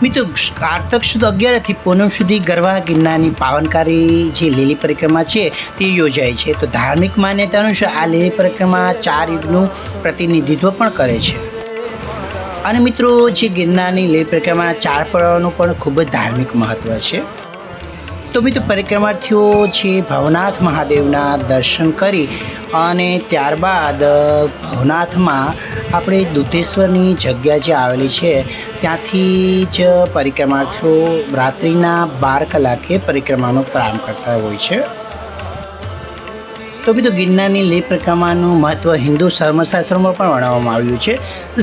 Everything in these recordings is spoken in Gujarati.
મિત્રો કારતક સુદ 11થી પૂનમ સુધી ગરવા ગિરનારની પાવનકારી જે લીલી પરિક્રમા છે તે યોજાય છે. તો ધાર્મિક માન્યતા અનુસાર આ લીલી પરિક્રમા 4 યુગનું પ્રતિનિધિત્વ પણ કરે છે. અને મિત્રો જે ગિરનારની લીલી પરિક્રમાના 4 પડાવનું પણ ખૂબ જ ધાર્મિક મહત્ત્વ છે. તો મિત્રો પરિક્રમાર્થીઓ છે ભવનાથ મહાદેવના દર્શન કરી અને ત્યારબાદ ભવનાથમાં આપણે દુધેશ્વરની જગ્યા જે આવેલી છે ત્યાંથી જ પરિક્રમાર્થીઓ રાત્રિના 12 કલાકે પરિક્રમાનો પ્રારંભ કરતા હોય છે. તો મિત્રો ગિરનારની લીલી પરિક્રમાનું મહત્ત્વ હિન્દુ ધર્મશાસ્ત્રોમાં પણ વર્ણવવામાં આવ્યું છે.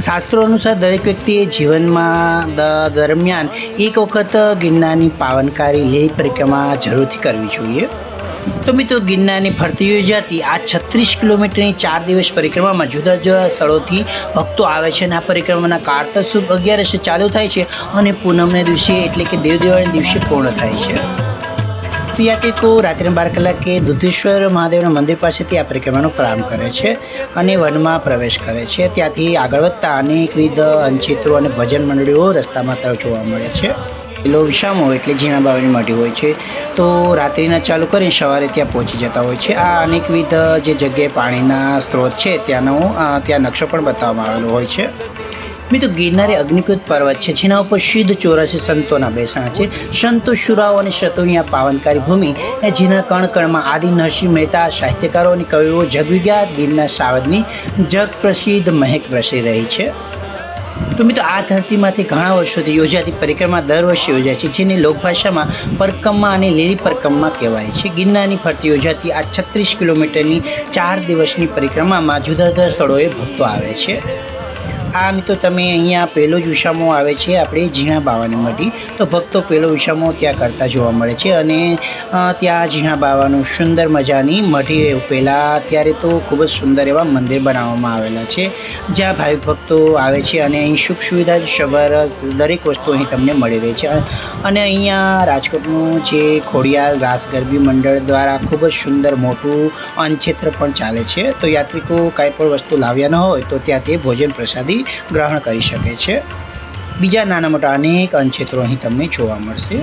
શાસ્ત્રો અનુસાર દરેક વ્યક્તિએ જીવનમાં દરમિયાન એક વખત ગિરનારની પાવનકારી લીલી પરિક્રમા જરૂરથી કરવી જોઈએ. તો મિત્રો ગિરનારની ફરતી યોજાતી આ 36 કિલોમીટરની 4 દિવસ પરિક્રમામાં જુદા જુદા સ્થળોથી ભક્તો આવે છે અને આ પરિક્રમાના કારતક સુદ 11 ચાલુ થાય છે અને પૂનમને દિવસે એટલે કે દેવ દિવાળીના દિવસે પૂર્ણ થાય છે. યાત્રિકો રાત્રે 12 કલાકે દુધેશ્વર મહાદેવના મંદિર પાસેથી આ પરિક્રમાનો પ્રારંભ કરે છે અને વનમાં પ્રવેશ કરે છે. ત્યાંથી આગળ વધતા અનેકવિધ અંચિત્રો અને ભજન મંડળીઓ રસ્તામાં જોવા મળે છે. પેલો વિસામો એટલે ઝીણા બાવાની મઢી હોય છે. તો રાત્રિના ચાલુ કરીને સવારે ત્યાં પહોંચી જતા હોય છે. આ અનેકવિધ જે જગ્યાએ પાણીના સ્ત્રોત છે ત્યાં નકશો પણ બતાવવામાં આવેલો હોય છે. મિત્રો ગિરનાર એ અગ્નિકૃત પર્વત છે જેના ઉપર સિદ્ધ 84 સંતોના બેસાણ છે. સંતો શુરાઓ અને શતોની આ પાવનકારી ભૂમિ જેના કણ કણમાં આદિ નરસિંહ મહેતા સાહિત્યકારો અને કવિઓ જગવિખ્યાત ગિરનાર સાવજની જગ પ્રસિદ્ધ મહેક પ્રસરી રહી છે. તો મિત્રો આ ધરતીમાંથી ઘણા વર્ષોથી યોજાતી પરિક્રમા દર વર્ષે યોજાય છે જેને લોકભાષામાં પરકમ્મા અને લીલી પરિક્રમા કહેવાય છે. ગિરનારની ફરતી યોજાતી આ 36 કિલોમીટરની 4 દિવસની પરિક્રમામાં જુદા જુદા સ્થળોએ ભક્તો આવે છે. આ મિત્રો તમે અહીંયા પહેલો જ વિસામો આવે છે આપણે ઝીણા બાવાની મઢી. તો ભક્તો પહેલો વિસામો ત્યાં કરતા જોવા મળે છે અને ત્યાં ઝીણા બાવાનું સુંદર મજાની મઢી પહેલાં અત્યારે તો ખૂબ જ સુંદર એવા મંદિર બનાવવામાં આવેલા છે જ્યાં ભાવિક ભક્તો આવે છે અને અહીં સુખ સુવિધા સભર દરેક વસ્તુ અહીં તમને મળી રહે છે. અને અહીંયા રાજકોટનું જે ખોડિયાલ રાસ ગરબી મંડળ દ્વારા ખૂબ જ સુંદર મોટું અન્નક્ષેત્ર પણ ચાલે છે. તો યાત્રિકો કાંઈ પણ વસ્તુ લાવ્યા ન હોય તો ત્યાં તે ભોજન પ્રસાદી ગ્રહણ કરી શકે છે. બીજા નાના મોટા અનેક અન્નક્ષેત્રો અહીં તમને જોવા મળશે.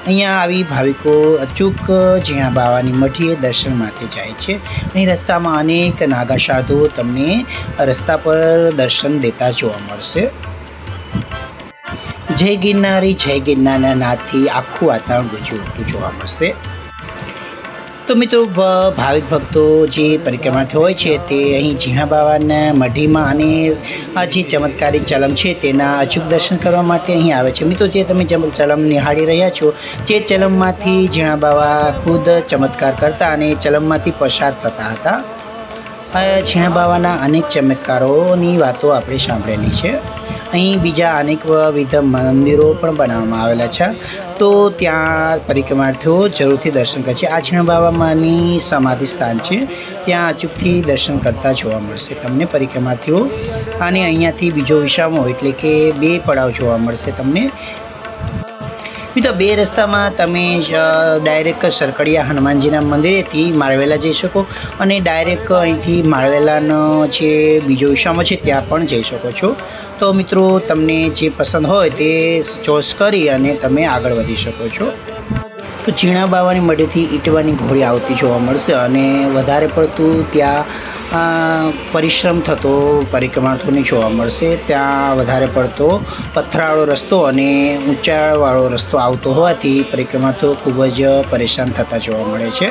અહીંયા આવી ભાવિકો અચૂક ઝીણા બાવાની મઢીએ દર્શન માટે જાય છે. અહીં રસ્તામાં અનેક નાગા સાધુઓ તમને રસ્તા પર દર્શન દેતા જોવા મળશે. જય ગિરનારી જય ગિરનારના નાદથી આખું વાતાવરણ ગુંજી ઉઠતું જોવા મળશે. તો મિત્રો ભાવિક ભક્તો જે પરિક્રમાર્થી હોય છે તે અહીં ઝીણા બાવાના મઢીમાં અને આ જે ચમત્કારી ચલમ છે તેના અચૂક દર્શન કરવા માટે અહીં આવે છે. મિત્રો જે તમે ચલમ નિહાળી રહ્યા છો જે ચલમમાંથી ઝીણા બાવા ખુદ ચમત્કાર કરતા અને ચલમમાંથી પસાર થતા હતા. ઝીણા બાવાના અનેક ચમત્કારોની વાતો આપણે સાંભળેલી છે. અહીં બીજા અનેકવિધ મંદિરો પણ બનાવવામાં આવેલા છે. તો ત્યાં પરિક્રમાર્થીઓ જરૂરથી દર્શન કરે છે. આ ઝીણા બાવામાંની સમાધિ સ્થાન છે ત્યાં અચૂકથી દર્શન કરતા જોવા મળશે તમને પરિક્રમાર્થીઓ. અને અહીંયાથી બીજો વિસામો એટલે કે 2 પડાવ જોવા મળશે તમને. મિત્રો 2 રસ્તામાં તમે ડાયરેક્ટ સરકડિયા હનુમાનજીના મંદિરેથી માળવેલા જઈ શકો અને ડાયરેક્ટ અહીંથી માળવેલાનો જે બીજો વિસામો છે ત્યાં પણ જઈ શકો છો. તો મિત્રો તમને જે પસંદ હોય તે ચોઈસ કરી અને તમે આગળ વધી શકો છો. તો ઝીણા બાવાની મઢીથી ઈટવાની ઘોડી આવતી જોવા મળશે અને વધારે પડતું ત્યાં પરિશ્રમ થતો પરિક્રમાર્થીઓને જોવા મળશે. ત્યાં વધારે પડતો પથરાળો રસ્તો અને ઊંચાઈવાળો રસ્તો આવતો હોવાથી પરિક્રમાર્થીઓ ખૂબ જ પરેશાન થતા જોવા મળે છે.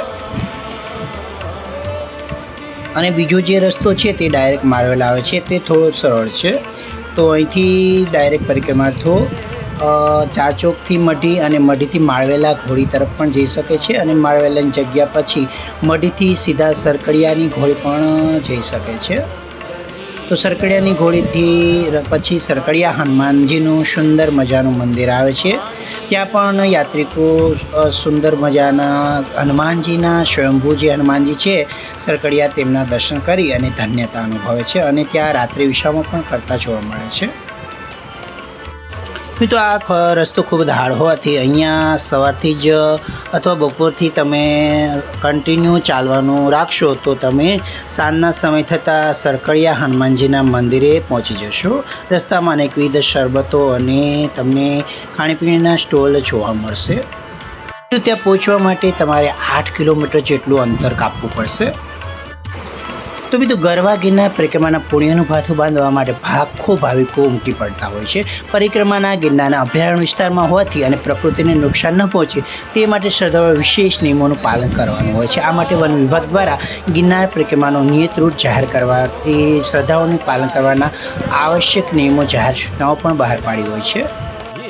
અને બીજો જે રસ્તો છે તે ડાયરેક્ટ માળવેલા આવે છે તે થોડો સરળ છે. તો અહીંથી ડાયરેક્ટ પરિક્રમાર્થીઓ ચાચોકથી મઢી અને મઢીથી માળવેલા ઘોડી તરફ પણ જઈ શકે છે અને માળવેલાની જગ્યા પછી મઢીથી સીધા સરકડિયાની ઘોડી પણ જઈ શકે છે. તો સરકડિયાની ઘોડીથી પછી સરકડિયા હનુમાનજીનું સુંદર મજાનું મંદિર આવે છે. ત્યાં પણ યાત્રિકો સુંદર મજાના હનુમાનજીના સ્વયંભૂ જે હનુમાનજી છે સરકડિયા તેમના દર્શન કરી અને ધન્યતા અનુભવે છે અને ત્યાં રાત્રિ વિસામો પણ કરતા જોવા મળે છે. મિત્રો આ રસ્તો ખૂબ ધાડ હોવાથી અહીંયા સવારથી જ અથવા બપોરથી તમે કન્ટિન્યુ ચાલવાનું રાખશો તો તમે સાંજના સમય થતાં સરકડિયા હનુમાનજીના મંદિરે પહોંચી જશો. રસ્તામાં અનેકવિધ શરબતો અને તમને ખાણીપીણીના સ્ટોલ જોવા મળશે. ત્યાં પહોંચવા માટે તમારે 8 કિલોમીટર જેટલું અંતર કાપવું પડશે. તો બીજું ગરવા ગિરનાર પરિક્રમાના પુણ્યનું ભાથું બાંધવા માટે લાખો ભાવિકો ઉમટી પડતા હોય છે. પરિક્રમાના ગિરનારના અભયારણ્ય વિસ્તારમાં હોવાથી અને પ્રકૃતિને નુકસાન ન પહોંચે તે માટે શ્રદ્ધાળુઓ વિશેષ નિયમોનું પાલન કરવાનું હોય છે. આ માટે વન વિભાગ દ્વારા ગિરનાર પરિક્રમાનો નિયત રૂટ જાહેર કરવાથી શ્રદ્ધાળુઓનું પાલન કરવાના આવશ્યક નિયમો જાહેર સૂચનાઓ પણ બહાર પાડી હોય છે.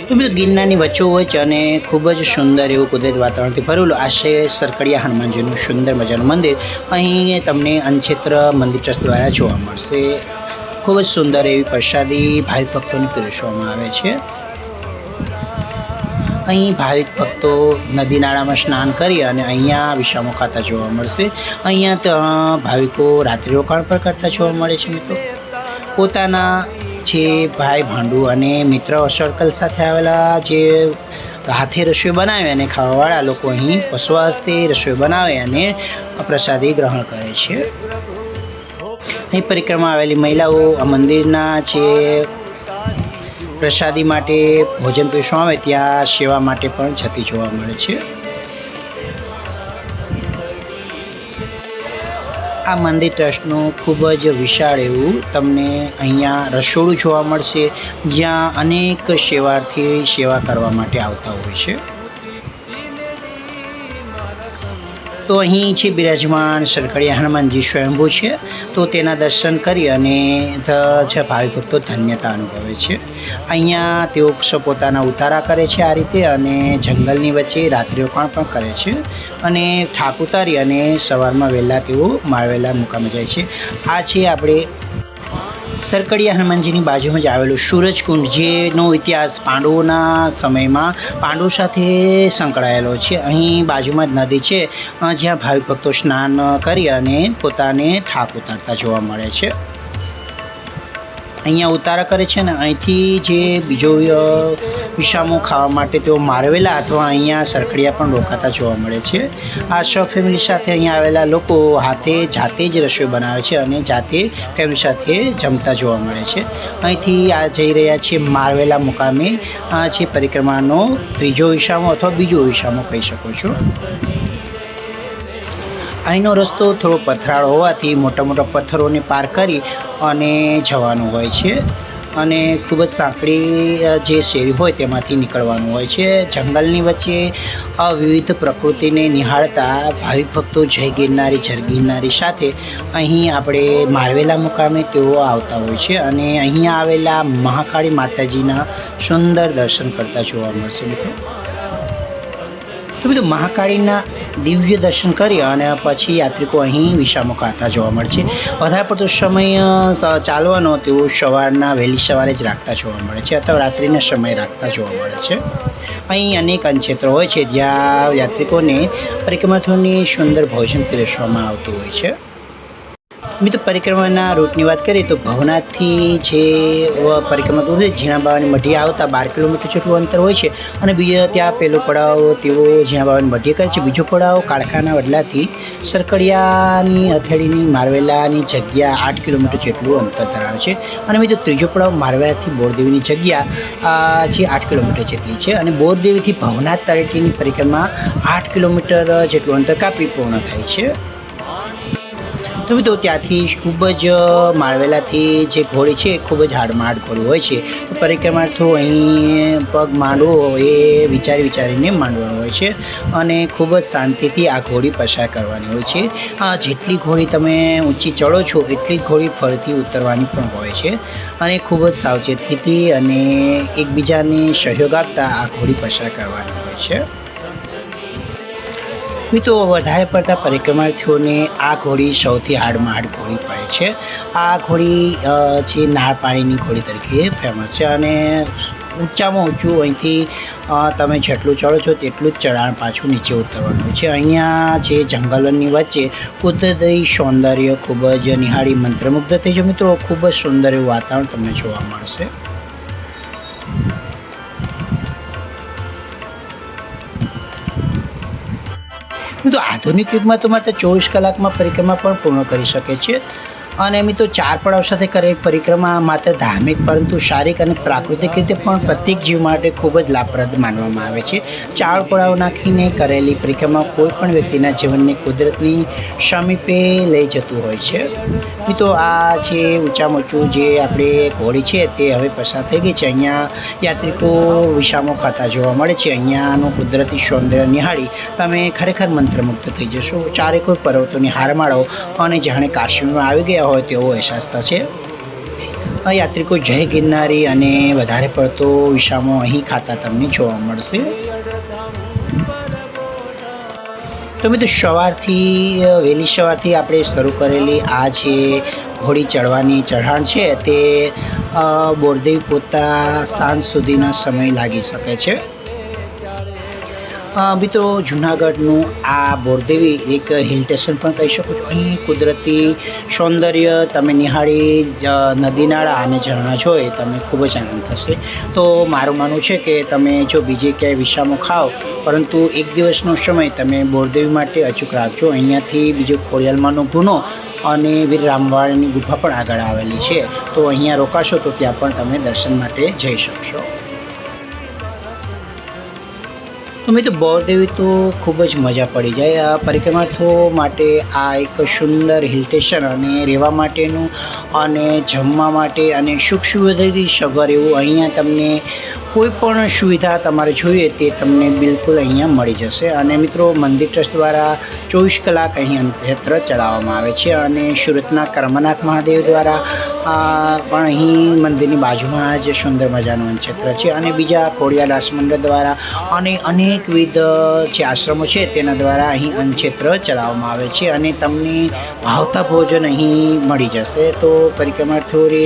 તો બીજું ગિરનારની વચ્ચોવચ્ચ અને ખૂબ જ સુંદર એવું કુદરત વાતાવરણથી ભરેલું આ છે સરકડિયા હનુમાનજીનું સુંદર મજાનું મંદિર. અહીં તમને અન્નક્ષેત્ર મંદિર ટ્રસ્ટ દ્વારા જોવા મળશે. ખૂબ જ સુંદર એવી પ્રસાદી ભાવિક ભક્તોને પીરસવામાં આવે છે. અહીં ભાવિક ભક્તો નદી નાળામાં સ્નાન કરી અને અહીંયા વિશ્રામો ખાતા જોવા મળશે. અહીંયા ભાવિકો રાત્રિ રોકાણ પણ કરતા જોવા મળે છે. મિત્રો પોતાના જે ભાઈ ભાંડુ અને મિત્ર સર્કલ સાથે આવેલા જે હાથે રસોઈ બનાવે અને ખાવાવાળા લોકો અહીં પશુહસ્તે રસોઈ બનાવે અને પ્રસાદી ગ્રહણ કરે છે. અહીં પરિક્રમા આવેલી મહિલાઓ આ મંદિરના જે પ્રસાદી માટે ભોજન પીરસવામાં આવે ત્યાં સેવા માટે પણ જતી જોવા મળે છે. આ મંદિર ટ્રસ્ટનું ખૂબ જ વિશાળ એવું તમને અહીંયા રસોડું જોવા મળશે જ્યાં અનેક સેવાર્થી સેવા કરવા માટે આવતા હોય છે. તો અહીં છે બિરાજમાન સરકડિયા હનુમાનજી સ્વયંભૂ છે. તો તેના દર્શન કરી અને જે ભાવિક ભક્તો ધન્યતા અનુભવે છે. અહીંયા તેઓ પોતાના ઉતારા કરે છે આ રીતે અને જંગલની વચ્ચે રાત્રિ રોકાણ પણ કરે છે અને ઠાક ઉતારી અને સવારમાં વહેલા તેઓ માળવેલા મુકામે જાય છે. આ છે આપણે સરકડિયા હનુમાનજીની બાજુમાં જ આવેલું સૂરજકુંડ જેનો ઇતિહાસ પાંડવોના સમયમાં પાંડવો સાથે સંકળાયેલો છે. અહીં બાજુમાં જ નદી છે જ્યાં ભાવિક ભક્તો સ્નાન કરી અને પોતાને ઠાક ઉતારતા જોવા મળે છે. અહીંયા ઉતારા કરે છે ને અહીંથી જે બીજો વિસામો ખાવા માટે તેઓ મારવેલા અથવા અહીંયા સરકડિયા પણ રોકાતા જોવા મળે છે. આ સબ ફેમિલી સાથે અહીંયા આવેલા લોકો જાતે જ રસોઈ બનાવે છે અને જાતે ફેમિલી સાથે જમતા જોવા મળે છે. અહીંથી આ જઈ રહ્યા છે મારવેલા મુકામે. આ છે પરિક્રમાનો ત્રીજો વિસામો અથવા બીજો વિસામો કહી શકો છો. અહીંનો રસ્તો થોડો પથરાળ હોવાથી મોટા મોટા પથ્થરોને પાર કરી અને જવાનું હોય છે અને ખૂબ જ સાંકડી જે શેરી હોય તેમાંથી નીકળવાનું હોય છે. જંગલની વચ્ચે વિવિધ પ્રકૃતિને નિહાળતા ભાવિક ભક્તો જય ગિરનારી જય ગિરનારી સાથે અહીં આપણે મારવેલા મુકામે તેઓ આવતા હોય છે અને અહીંયા આવેલા મહાકાળી માતાજીના સુંદર દર્શન કરતા જોવા મળશે. મિત્રો તો બધું મહાકાળીના દિવ્ય દર્શન કરી અને પછી યાત્રિકો અહીં વિસામો ખાતા જોવા મળે છે. વધારે પડતો સમય ચાલવાનો તેઓ સવારના વહેલી સવારે જ રાખતા જોવા મળે છે અથવા રાત્રિના સમય રાખતા જોવા મળે છે. અહીં અનેક અન્નક્ષેત્રો હોય છે જ્યાં યાત્રિકોને પરિક્રમાર્થીઓને સુંદર ભોજન પીરસવામાં આવતું હોય છે. મિત્રો પરિક્રમાના રૂટની વાત કરીએ તો ભવનાથથી જે પરિક્રમા દૂર છે ઝીણા બાવાની મઢી આવતા 12 કિલોમીટર જેટલું અંતર હોય છે અને બીજો ત્યાં પહેલો પડાવ તેઓ ઝીણા બાવાની મઢી કરે છે. બીજો પડાવ કાળખાના વડલાથી સરકડિયાની હથેળીની મારવેલાની જગ્યા 8 કિલોમીટર જેટલું અંતર ધરાવે છે અને બીજો ત્રીજો પડાવ મારવેલાથી બોરદેવીની જગ્યા જે 8 કિલોમીટર જેટલી છે અને બોરદેવીથી ભવનાથ તળેટીની પરિક્રમા 8 કિલોમીટર જેટલું અંતર કાપી પૂર્ણ થાય છે. તો મિત્રો ત્યાંથી ખૂબ જ માળવેલાથી જે ઘોડી છે ખૂબ જ હાડમાં ઘોડી હોય છે. તો પરિક્રમાર્થીઓ અહીં પગ માંડવો એ વિચારીને માંડવાનું હોય છે અને ખૂબ જ શાંતિથી આ ઘોડી પસાર કરવાની હોય છે. જેટલી ઘોડી તમે ઊંચી ચડો છો એટલી જ ઘોડી ફરીથી ઉતરવાની પણ હોય છે અને ખૂબ જ સાવચેતીથી અને એકબીજાને સહયોગ આપતા આ ઘોડી પસાર કરવાની હોય છે. મિત્રો વધારે પડતા પરિક્રમાર્થીઓને આ ઘોડી સૌથી હાર્ડ ઘોડી પડે છે. આ ઘોડી જે નાળ પાણીની ઘોડી તરીકે ફેમસ છે અને ઊંચામાં ઊંચું અહીંથી તમે જેટલું ચડો છો તેટલું જ ચઢાણ પાછું નીચે ઉતરવાનું છે. અહીંયા જે જંગલોની વચ્ચે કુદરતી સૌંદર્ય ખૂબ જ નિહાળી મંત્રમુગ્ધ થઈ જાય. મિત્રો ખૂબ જ સુંદર એવું વાતાવરણ તમને જોવા મળશે. તો આધુનિક યુગમાં તો માત્ર 24 કલાકમાં પરિક્રમા પણ પૂર્ણ કરી શકે છે. અને મિત્રો 4 પડાવ સાથે કરેલી પરિક્રમા માત્ર ધાર્મિક પરંતુ શારીરિક અને પ્રાકૃતિક રીતે પણ પ્રત્યેક જીવ માટે ખૂબ જ લાભપ્રદ માનવામાં આવે છે. 4 પડાવ નાખીને કરેલી પરિક્રમા કોઈ પણ વ્યક્તિના જીવનને કુદરતની સમીપે લઈ જતું હોય છે. મિત્રો આ છે ઊંચામાં ઊંચું જે આપણે ઘોડી છે તે હવે પસાર થઈ ગઈ છે. અહીંયા યાત્રિકો વિસામો ખાતા જોવા મળે છે. અહીંયાનું કુદરતી સૌંદર્ય નિહાળી તમે ખરેખર મંત્રમુગ્ધ થઈ જશો. ચારેકોર પર્વતોની હારમાળાઓ અને જાણે કાશ્મીરમાં આવી ગયા હોય તેવો અહેસાસ થશે. આ યાત્રિકો જય ગિરનારી અને વધારે પડતો વિસામો અહીં ખાતા તમને જોવા મળશે. તો મિત્રો વહેલી સવારથી આપણે શરૂ કરેલી આ જે ઘોડી ચડવાની ચઢાણ છે તે બોરદેવી પહોંચતા સાંજ સુધીનો સમય લાગી શકે છે. મિત્રો જૂનાગઢનું આ બોરદેવી એક હિલ સ્ટેશન પણ કહી શકો છો. અહીં કુદરતી સૌંદર્ય તમે નિહાળી નદી નાળા અને ઝરણા જોઈ તમે ખૂબ જ આનંદ થશે. તો મારું માનવું છે કે તમે જો બીજે ક્યાંય વિસામો ખાઓ પરંતુ એક દિવસનો સમય તમે બોરદેવી માટે અચૂક રાખજો. અહીંયાથી બીજો ખોડિયાલમાંનો ગુનો અને વીર રામવાળની ગુફા પણ આગળ આવેલી છે. તો અહીંયા રોકાશો તો ત્યાં પણ તમે દર્શન માટે જઈ શકશો. તો મિત્રો બોરદેવી તો ખૂબ જ મજા પડી જાય. પરિક્રમાર્થીઓ માટે આ એક સુંદર હિલ સ્ટેશન અને રહેવા માટેનું અને જમવા માટે અને સુખ સુવિધાથી સગવડ એવું અહીંયા તમને કોઈ પણ સુવિધા તમારે જોઈએ તે તમને બિલકુલ અહીંયા મળી જશે. અને મિત્રો મંદિર ટ્રસ્ટ દ્વારા 24 કલાક અહીં અંતયાત્રા ચલાવવામાં આવે છે. અને સુરતના કર્મનાથ મહાદેવ દ્વારા પણ અહીં મંદિરની બાજુમાં જ સુંદર મજાનું અંતયાત્ર છે. અને બીજા ખોડિયાર રાસમંડળ દ્વારા અને અનેકવિધ જે આશ્રમો છે તેના દ્વારા અહીં અંતયાત્ર ચલાવવામાં આવે છે. અને તમને ભાવતા ભોજન અહીં મળી જશે. તો પરિક્રમાર્થીઓને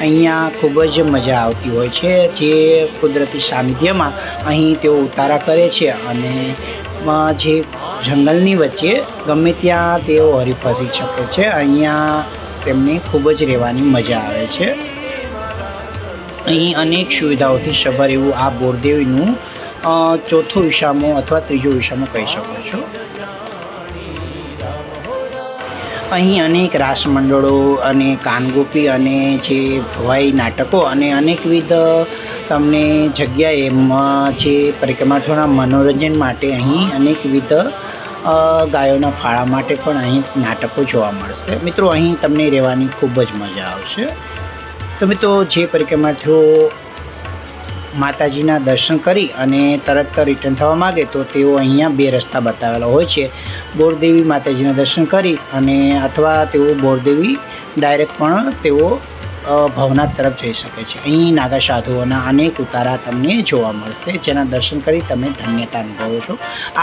અહીંયા ખૂબ જ મજા આવતી હોય છે. જે કુદરતી સાનિધ્યમાં અહીં તેઓ ઉતારા કરે છે અને જે જંગલની વચ્ચે ગમે ત્યાં તેઓ હરીફરી શકે છે. અહીંયા તેમને ખૂબ જ રહેવાની મજા આવે છે. અહીં અનેક સુવિધાઓથી સભર એવું આ બોરદેવીનું ચોથો વિસામો અથવા ત્રીજો વિસામો કહી શકો છો. અહીં અનેક રાસ મંડળો અને કાનગોપી અને જે ભવાઈ નાટકો અને અનેકવિધ તમને જગ્યાએ જે પરિક્રમાર્થીઓના મનોરંજન માટે અહીં અનેકવિધ ગાયોના ફાળા માટે પણ અહીં નાટકો જોવા મળશે. મિત્રો અહીં તમને રહેવાની ખૂબ જ મજા આવશે. તો મિત્રો જે પરિક્રમાર્થીઓ માતાજીના દર્શન કરી અને તરત રિટર્ન થવા માગે તો તેઓ અહીંયા 2 રસ્તા બતાવેલા હોય છે. બોરદેવી માતાજીના દર્શન કરી અને અથવા તેઓ બોરદેવી ડાયરેક્ટ પણ તેઓ ભવનાથ તરફ જઈ શકે છે. અહીં નાગા સાધુઓના અનેક ઉતારા તમને જોવા મળશે જેના દર્શન કરી તમે ધન્યતા અનુભવો છો.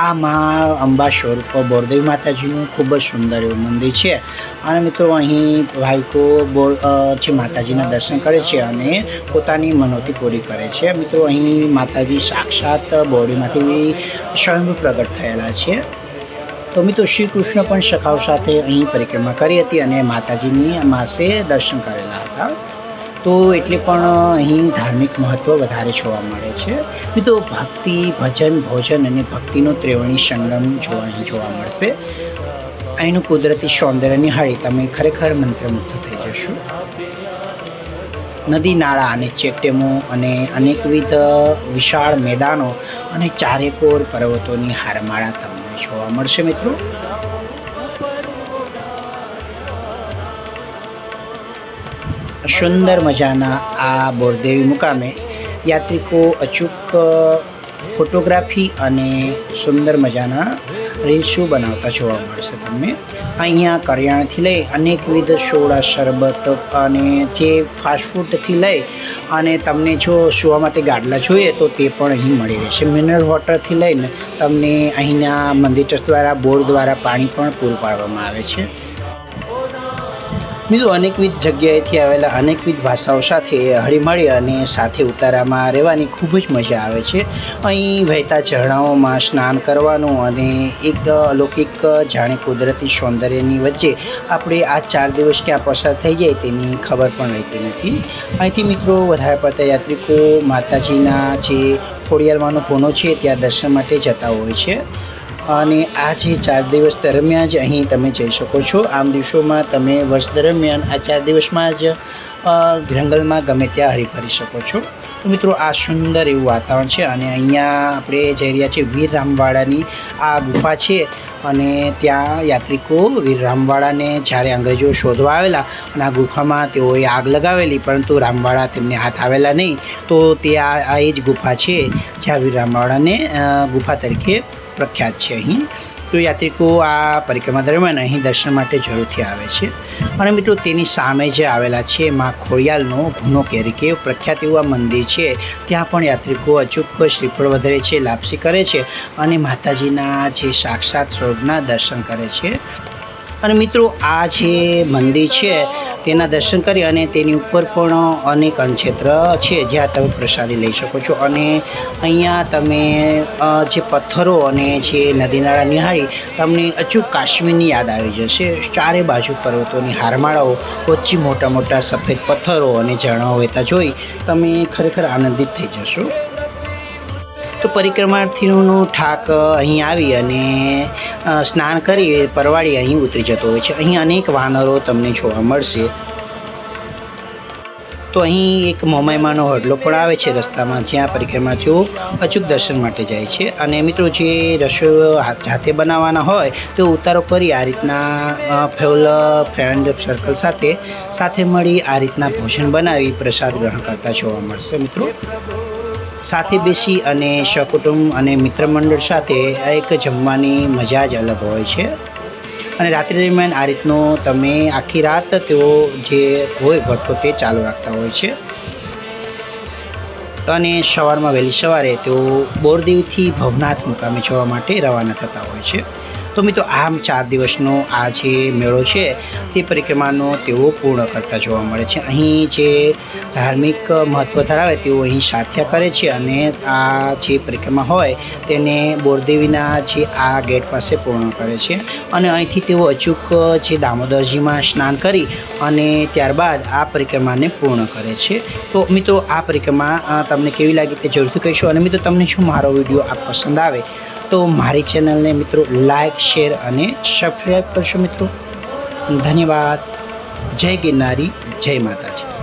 આ મા અંબા સ્વરૂપ બોરદેવી માતાજીનું ખૂબ જ સુંદર એવું મંદિર છે. અને મિત્રો અહીં ભાવિકો જે માતાજીના દર્શન કરે છે અને પોતાની મનોતી પૂરી કરે છે. મિત્રો અહીં માતાજી સાક્ષાત બોરડીમાંથી સ્વયં પ્રગટ થયેલા છે. તો મિત્રો શ્રી કૃષ્ણ પણ સખાઓ સાથે અહીં પરિક્રમા કરી હતી અને માતાજીની માસે દર્શન કરેલા હતા. તો એટલે પણ અહીં ધાર્મિક મહત્ત્વ વધારે જોવા મળે છે. મિત્રો ભક્તિ ભજન ભોજન અને ભક્તિનો ત્રિવેણી સંગમ અહીં જોવા મળશે. અહીંનું કુદરતી સૌંદર્ય નિહાળી તમે ખરેખર મંત્રમુગ્ધ થઈ જશો. નદી નાળા અને ચેકડેમો અને અનેકવિધ વિશાળ મેદાનો અને ચારેકોર પર્વતોની હારમાળા તમને જોવા મળશે. મિત્રો સુંદર મજાના આ બોરદેવી મુકામે યાત્રિકો અચૂક ફોટોગ્રાફી અને સુંદર મજાના રીલ્સો બનાવતા જોવા મળશે તમને. અહીંયા કરિયાણાથી લઈ અનેકવિધ સોડા શરબત અને જે ફાસ્ટફૂડથી લઈ અને તમને જો સુવા માટે ગાડલા જોઈએ તો તે પણ અહીં મળી રહેશે. મિનરલ વોટરથી લઈને તમને અહીંના મંદિર ટ્રસ્ટ દ્વારા બોર દ્વારા પાણી પણ પૂરું પાડવામાં આવે છે. બીજું અનેકવિધ જગ્યાએથી આવેલા અનેકવિધ ભાષાઓ સાથે હળીમળી અને સાથે ઉતારામાં રહેવાની ખૂબ જ મજા આવે છે. અહીં વહેતા ઝરણાઓમાં સ્નાન કરવાનું અને એક અલૌકિક જાણે કુદરતી સૌંદર્યની વચ્ચે આપણે આ 4 દિવસ ક્યાં પસાર થઈ જાય તેની ખબર પણ રહેતી નથી. અહીંથી મિત્રો વધારે પડતા યાત્રિકો માતાજીના જે ખોડિયારમાંનો કોનો છે ત્યાં દર્શન માટે જતા હોય છે. અને આ જે 4 દિવસ દરમિયાન જ અહીં તમે જઈ શકો છો. આમ દિવસોમાં તમે વર્ષ દરમિયાન આ 4 દિવસમાં જ જંગલમાં ગમે ત્યાં હરીફરી શકો છો. તો મિત્રો આ સુંદર એવું વાતાવરણ છે અને અહીંયા આપણે જઈ રહ્યા છીએ વીર રામવાડાની આ ગુફા છે. અને ત્યાં યાત્રિકો વીર રામવાડાને જ્યારે અંગ્રેજો શોધવા આવેલા અને આ ગુફામાં તેઓએ આગ લગાવેલી, પરંતુ રામવાડા તેમને હાથ આવેલા નહીં. તો તે આ એ જ ગુફા છે જ્યાં વીર રામવાડાને ગુફા તરીકે પ્રખ્યાત છે અહીં. તો યાત્રિકો આ પરિક્રમા દરમિયાન અહીં દર્શન માટે જરૂરથી આવે છે. અને મિત્રો તેની સામે જે આવેલા છે મા ખોડિયાલનો ભૂનો કેરી કે પ્રખ્યાત એવું આ મંદિર છે. ત્યાં પણ યાત્રિકો અચૂક શ્રીફળ વધારે છે, લાપસી કરે છે અને માતાજીના જે સાક્ષાત સ્વરૂપના દર્શન કરે છે. અને મિત્રો આ જે મંદિર છે તેના દર્શન કરી અને તેની ઉપર પણ અનેક અન્નક્ષેત્ર છે જ્યાં તમે પ્રસાદી લઈ શકો છો. અને અહીંયા તમે જે પથ્થરો અને જે નદી નાળા નિહાળી તમને અચૂક કાશ્મીરની યાદ આવી જશે. ચારે બાજુ પર્વતોની હારમાળાઓ, વચ્ચે મોટા મોટા સફેદ પથ્થરો અને ઝરણાઓ વહેતા જોઈ તમે ખરેખર આનંદિત થઈ જશો. તો પરિક્રમાર્થીઓનો ઠાક અહીં આવી અને સ્નાન કરી પરવાળી અહીં ઉતરી જતો હોય છે. અહીં અનેક વાનરો તમને જોવા મળશે. તો અહીં એક મોમાઈમાનો હડલો પણ આવે છે રસ્તામાં, જ્યાં પરિક્રમાર્થીઓ અચૂક દર્શન માટે જાય છે. અને મિત્રો જે રસોઈ જાતે બનાવવાના હોય તો ઉતારો કરી આ રીતના ફ્રેન્ડ સર્કલ સાથે મળી આ રીતના ભોજન બનાવી પ્રસાદ ગ્રહણ કરતા જોવા મળશે. મિત્રો સાથે બેસી અને સહકુટુંબ અને મિત્ર મંડળ સાથે એક જમવાની મજા જ અલગ હોય છે. અને રાત્રિ દરમિયાન આ રીતનો તમે આખી રાત તેઓ જે હોય ભઠ્ઠો તે ચાલુ રાખતા હોય છે. અને સવારમાં વહેલી સવારે તેઓ બોરદેવથી ભવનાથ મુકામે જવા માટે રવાના થતા હોય છે. તો મિત્રો આમ 4 દિવસનો આ જે મેળો છે તે પરિક્રમાનો તેઓ પૂર્ણ કરતા જોવા મળે છે. અહીં જે ધાર્મિક મહત્ત્વ ધરાવે તેઓ અહીં સાથિયા કરે છે અને આ જે પરિક્રમા હોય તેને બોરદેવીના જે આ ગેટ પાસે પૂર્ણ કરે છે. અને અહીંથી તેઓ અચૂક જે દામોદરજીમાં સ્નાન કરી અને ત્યારબાદ આ પરિક્રમાને પૂર્ણ કરે છે. તો મિત્રો આ પરિક્રમા તમને કેવી લાગી તે જરૂરથી કહીશો. અને મિત્રો તમને જો મારો વિડીયો આ પસંદ આવે તો મારી ચેનલને મિત્રો લાઈક, શેર અને સબસ્ક્રાઈબ કરશો મિત્રો. ધન્યવાદ. જય ગિરનારી, જય માતાજી.